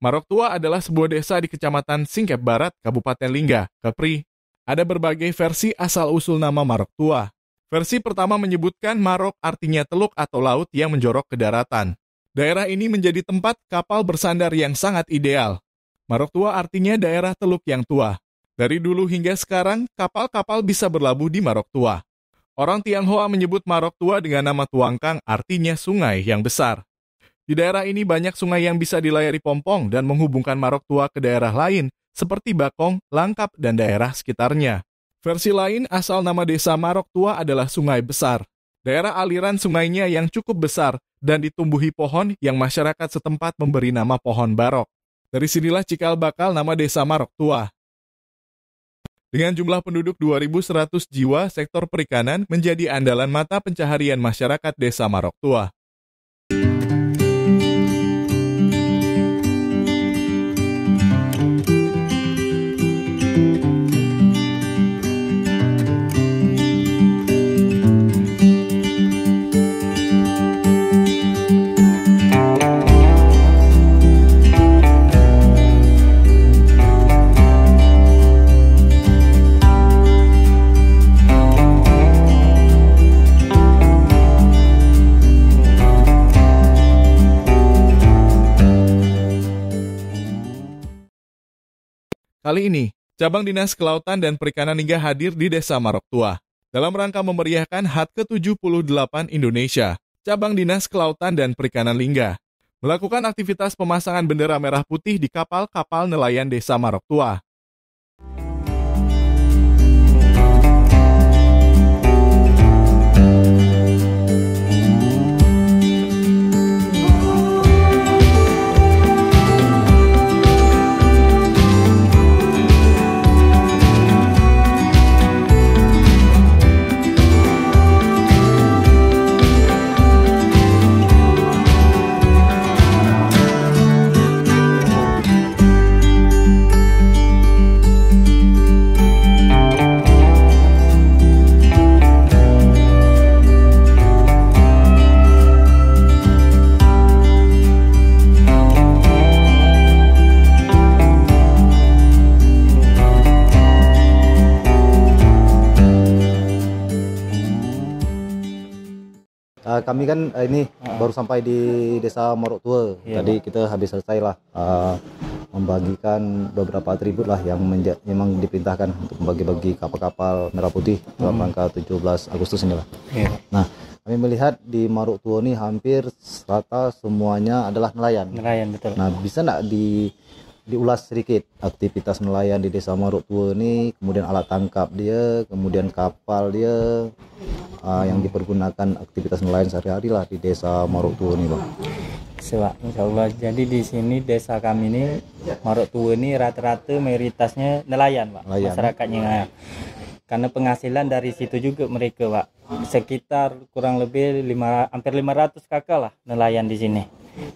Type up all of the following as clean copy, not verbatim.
Marok Tua adalah sebuah desa di Kecamatan Singkep Barat, Kabupaten Lingga, Kepri. Ada berbagai versi asal-usul nama Marok Tua. Versi pertama menyebutkan Marok artinya teluk atau laut yang menjorok ke daratan. Daerah ini menjadi tempat kapal bersandar yang sangat ideal. Marok Tua artinya daerah teluk yang tua. Dari dulu hingga sekarang, kapal-kapal bisa berlabuh di Marok Tua. Orang Tionghoa menyebut Marok Tua dengan nama Tuangkang artinya sungai yang besar. Di daerah ini banyak sungai yang bisa dilayari pompong dan menghubungkan Marok Tua ke daerah lain seperti Bakong, Langkap, dan daerah sekitarnya. Versi lain asal nama desa Marok Tua adalah Sungai Besar. Daerah aliran sungainya yang cukup besar dan ditumbuhi pohon yang masyarakat setempat memberi nama pohon barok. Dari sinilah cikal bakal nama desa Marok Tua. Dengan jumlah penduduk 2.100 jiwa, sektor perikanan menjadi andalan mata pencaharian masyarakat desa Marok Tua. Kali ini, Cabang Dinas Kelautan dan Perikanan Lingga hadir di Desa Marok Tua. Dalam rangka memeriahkan HUT ke-78 Indonesia, Cabang Dinas Kelautan dan Perikanan Lingga melakukan aktivitas pemasangan bendera merah putih di kapal-kapal nelayan Desa Marok Tua. Kami kan ini baru sampai di Desa Marok Tua. Tadi kita habis selesai lah membagikan beberapa atribut lah yang memang diperintahkan untuk membagi-bagi kapal-kapal merah putih dalam rangka 17 Agustus ini lah. Nah, kami melihat di Marok Tua ini hampir rata semuanya adalah nelayan. Nelayan, betul. Nah, bisa nggak diulas sedikit aktivitas nelayan di Desa Marok Tua ini, kemudian alat tangkap dia, kemudian kapal dia, yang dipergunakan aktivitas nelayan sehari-hari lah di Desa Marok Tua ini, Bang. Insya Allah. Jadi di sini desa kami ini Marok Tua ini rata-rata mayoritasnya nelayan, Pak. Masyarakatnya. Karena penghasilan dari situ juga mereka, Pak. Sekitar kurang lebih hampir 500 kakak lah nelayan di sini.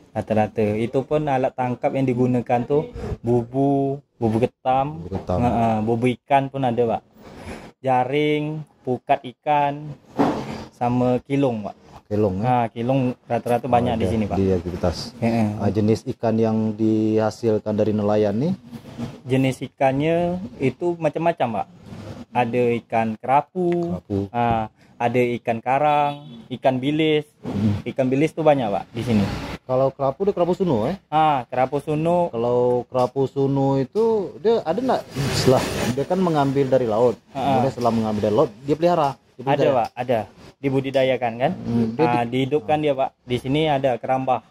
Rata-rata. Itu pun alat tangkap yang digunakan tuh bubu ketam, bubu ikan pun ada, Pak. Jaring, pukat ikan, sama kilung, Pak. Kilung, kilung rata-rata banyak di sini, Pak. Di aktivitas. Jenis ikan yang dihasilkan dari nelayan nih? Jenis ikannya itu macam-macam, Pak. Ada ikan kerapu. Ada ikan karang, ikan bilis. Ikan bilis tuh banyak, Pak, di sini. Kalau kerapu, kerapu sunu, kerapu sunu. Kalau kerapu sunu itu dia ada nggak? Setelah dia kan mengambil dari laut, kemudian setelah mengambil dari laut dia pelihara. Ada, Pak, ada. Dibudidayakan kan? Dihidupkan dia, Pak. Di sini ada kerambah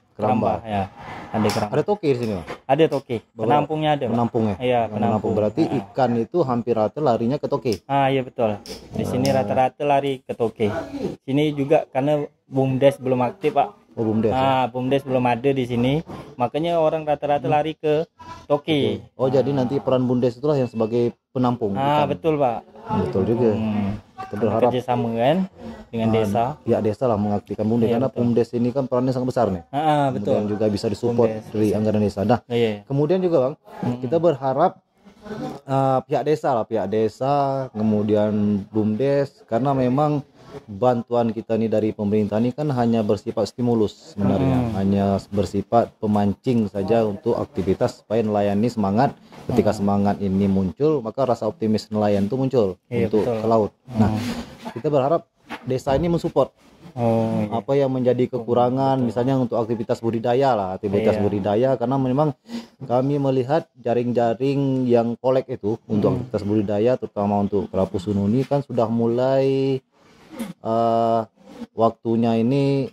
ya. Ada kerambah. Ada toke di sini, Pak? Ada toke. Penampungnya ada, Pak. Penampungnya. Iya, penampung. Berarti ikan itu hampir rata larinya ke toke. Iya, betul. Di sini rata-rata lari ke toke. Sini juga karena BUMDes belum aktif, Pak. BUMDes. BUMDes belum ada di sini, makanya orang rata-rata lari ke toke. Jadi nanti peran BUMDes itulah yang sebagai penampung. Betul, Pak. Betul juga. Kita berharap kerjasama kan dengan desa. Pihak desa lah mengaktifkan BUMDes, karena BUMDes ini kan perannya sangat besar nih. Betul. Dan juga bisa disupport dari anggaran desa. Nah, kemudian juga, Bang, kita berharap pihak desa, kemudian BUMDes, karena memang bantuan kita nih dari pemerintah ini kan hanya bersifat stimulus sebenarnya, hanya bersifat pemancing saja untuk aktivitas supaya nelayan ini semangat. Ketika semangat ini muncul, maka rasa optimis nelayan itu muncul untuk ke laut. Nah, kita berharap desa ini mensupport apa yang menjadi kekurangan, misalnya untuk aktivitas budidaya lah, budidaya, karena memang kami melihat jaring-jaring yang kolek itu untuk aktivitas budidaya, terutama untuk kerapu sununi kan sudah mulai waktunya ini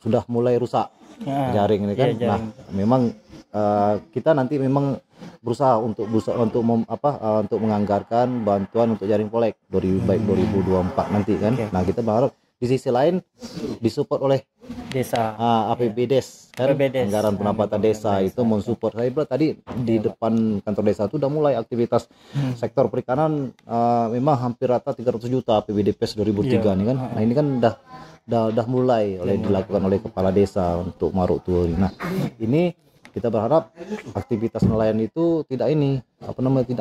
sudah mulai rusak jaring ini kan. Nah, memang kita nanti memang berusaha untuk menganggarkan bantuan untuk jaring kolek baik 2024 nanti kan. Nah, kita berharap di sisi lain disupport oleh desa, APBDes kan, anggaran pendapatan desa itu mensupport. Saya bilang tadi di depan kantor desa itu udah mulai aktivitas sektor perikanan, memang hampir rata 300 juta APBD PES 2003 nih kan. Nah, ini kan udah mulai dilakukan oleh kepala desa untuk Maruk Tua. Nah, ini kita berharap aktivitas nelayan itu tidak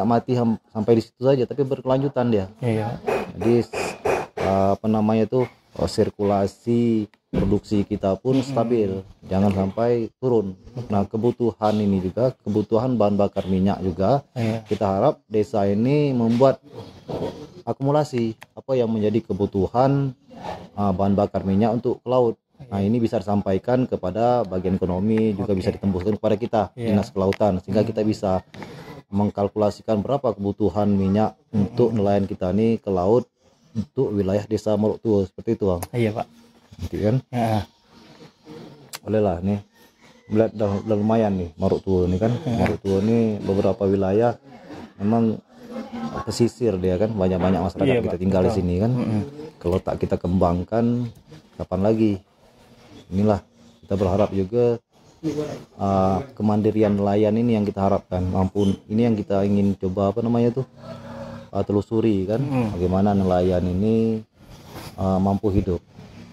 mati sampai di situ saja, tapi berkelanjutan dia. Jadi sirkulasi produksi kita pun stabil, jangan sampai turun. Nah, kebutuhan ini juga, kebutuhan bahan bakar minyak juga, kita harap desa ini membuat akumulasi apa yang menjadi kebutuhan bahan bakar minyak untuk ke laut. Nah, ini bisa disampaikan kepada bagian ekonomi, juga bisa ditembuskan kepada kita, Dinas Kelautan, sehingga kita bisa mengkalkulasikan berapa kebutuhan minyak untuk nelayan kita nih ke laut untuk wilayah desa Maruk Tua, seperti itu, Bang. Iya, Pak. Nanti kan? Boleh lah nih. Melihat udah lumayan nih Maruk Tua nih kan. Maruk Tua nih beberapa wilayah memang pesisir dia kan, banyak-banyak masyarakat kita tinggal di sini kan. Kalau tak kita kembangkan, kapan lagi? Inilah kita berharap juga kemandirian nelayan ini yang kita harapkan, ini yang kita ingin coba telusuri kan, bagaimana nelayan ini mampu hidup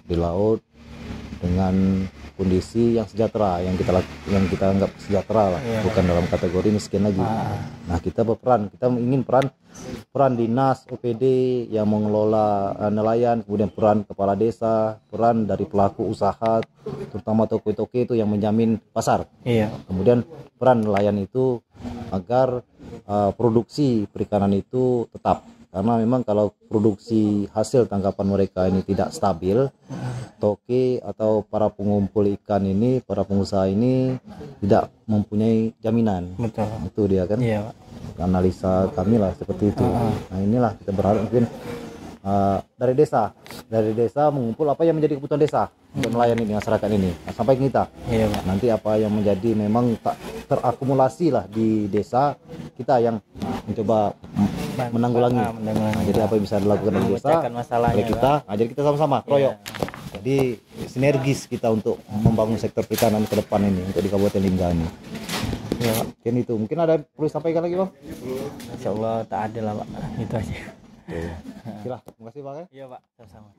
di laut dengan kondisi yang sejahtera, yang kita anggap sejahtera lah, bukan dalam kategori miskin lagi. Nah, kita ingin peran dinas OPD yang mengelola nelayan, kemudian peran kepala desa, peran dari pelaku usaha, terutama toko-toko itu yang menjamin pasar. Kemudian peran nelayan itu agar produksi perikanan itu tetap, karena memang kalau produksi hasil tangkapan mereka ini tidak stabil, toke atau para pengumpul ikan ini, para pengusaha ini tidak mempunyai jaminan. Betul. Itu dia kan. Iya, Pak. Analisa kami lah seperti itu. Nah, inilah kita berharap mungkin dari desa mengumpul apa yang menjadi kebutuhan desa untuk nelayan ini, masyarakat ini, sampai kita. Nanti apa yang menjadi memang tak terakumulasi lah di desa kita yang mencoba menanggulangi. Nah, jadi apa yang bisa dilakukan di desa oleh kita, jadi kita sama-sama kroyok. Jadi sinergis kita untuk membangun sektor perikanan ke depan ini untuk di Kabupaten Lingga ini. Mungkin itu. Mungkin ada perlu disampaikan lagi, Bang? Insyaallah tak ada lah, Pak. Itu aja. Silahkan. Terima kasih, Bang. Iya, Pak. Sama-sama.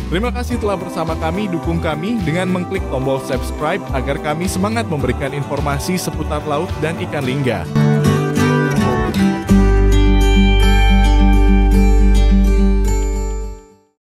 Terima kasih telah bersama kami. Dukung kami dengan mengklik tombol subscribe agar kami semangat memberikan informasi seputar laut dan ikan lingga.